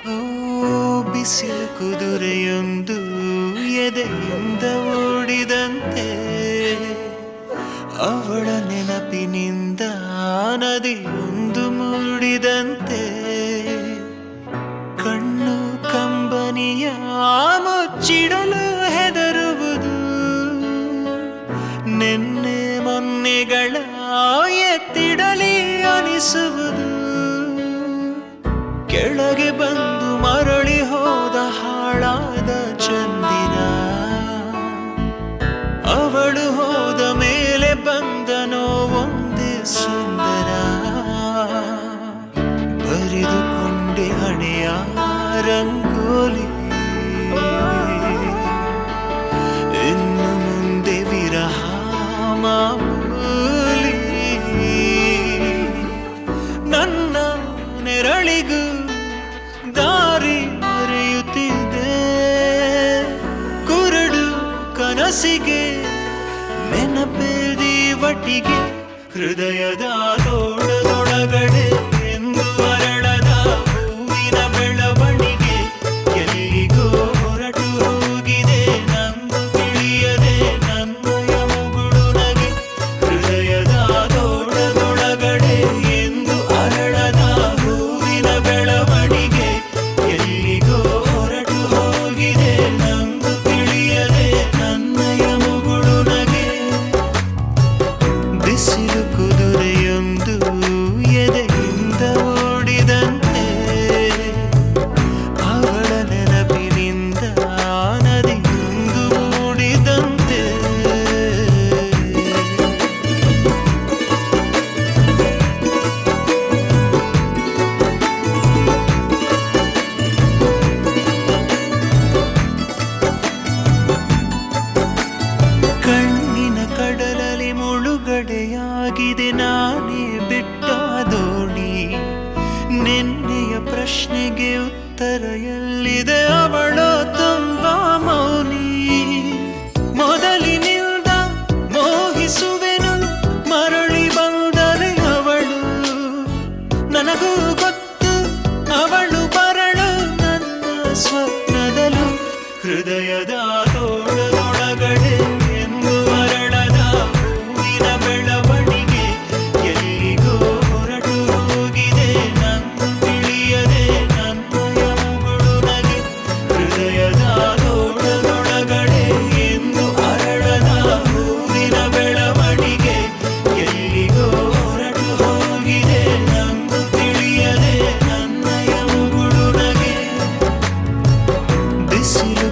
ಓ ಬಿಸಿಲು ಕುದುರೆಯೊಂದು ಎದೆಯಿಂದ ಓಡಿದಂತೆ ಅವಳ ನೆನಪಿನಿಂದ ನದಿಯೊಂದು ಮೂಡಿದಂತೆ ಕಣ್ಣು ಕಂಬನಿಯ ಮುಚ್ಚಿಡಲು ಹೆದರುವುದು ನೆನ್ನೆ ಮೊನ್ನೆಗಳ ಎತ್ತಿಡಲಿ ಅನಿಸುವುದು ಕೆಳಗೆ ಬಂದು ಮರಳಿ ಹೋದ ಹಾಳಾದ ಚಂದಿರ ಅವಳು ಹೋದ ಮೇಲೆ ಬಂದನೋ ಒಂದೇ ಸುಂದರ ಬರೆದುಕೊಂಡೆ ಹಣೆಯ ರಂಗೋಲಿ ಇನ್ನು ಮುಂದೆ ವಿರಹ ಮಾಮೂಲಿ ನನ್ನ ನೆರಳಿಗೂ ದಾರಿ ಮರೆಯುತ್ತಿದೆ ಕುರುಡು ಕನಸಿಗೆ ನೆನಪೇದಿ ಒಟ್ಟಿಗೆ ಹೃದಯದ ತೋಡದೊಳಗಡೆ ಎಂದು ಅರಳದ ಹೂವಿನ ಬೆಳವಣಿಗೆ ಎಲ್ಲಿಗೋ ಹೊರಟು ಹೋಗಿದೆ ನಂದು ತಿಳಿಯದೆ ನನ್ನಯ ಮುಗುಳು ನಗೆ ಹೃದಯದ ತೋಡದೊಳಗಡೆ ಎಂದು ಅರಳದ ಹೂವಿನ ಬೆಳವಣಿಗೆ ಎಲ್ಲಿಗೋ ಹೊರಟು ಹೋಗಿದೆ ನಂದು ತಿಳಿಯದೆ ನನ್ನಯ ಮುಗುಳು ನಗೆ ಬಿಸಿಲು ಕುದುರೆಯೊಂದು ಎದೆಯಿಂದ ಓಡಿದಂತೆ ಅವಳ ನೆನಪಿನಿಂದ ನದಿಯೊಂದು ಮೂಡಿದಂತೆ ಕಣ್ಣಿನ ಕಡಲಲ್ಲಿ ಮುಳುಗಡೆಯಾಗಿದೆ ನಾನೇ ಬಿಟ್ಟ ದೋಣಿ ನಿನ್ನೆಯ ಪ್ರಶ್ನೆಗೆ ಉತ್ತರ ಎಲ್ಲಿದೆ ಅವಳು ತುಂಬಾ ಮೌನಿ ಮೊದಲಿನಿಂದ ಮೋಹಿಸುವೆನು ಮರಳಿ ಬಂದರೆ ಅವಳು ನನಗೂ ಗೊತ್ತು ಅವಳು ಬರಳು ನನ್ನ ಸ್ವಪ್ನದಲು ಹೃದಯದ ತೋಳದೊಳಗಡೆ ಎಂದು ಅರಳದ ಹೂವಿನ ಬೆಳವಣಿಗೆ ಎಲ್ಲಿಗೋ ಹೊರಟು ಹೋಗಿದೆ ನಂದು ತಿಳಿಯದೆ ನನ್ನಯ ಮುಗುಳು ನಗೆ ಹೃದಯದ ತೋಳದೊಳಗಡೆ ಎಂದು ಅರಳದ ಹೂವಿನ ಬೆಳವಣಿಗೆ ಎಲ್ಲಿಗೋ ಹೊರಟು ಹೋಗಿದೆ ನಂದು ತಿಳಿಯದೆ ನನ್ನಯ ಮುಗುಳು ನಗೆ ಬಿಸಿಲು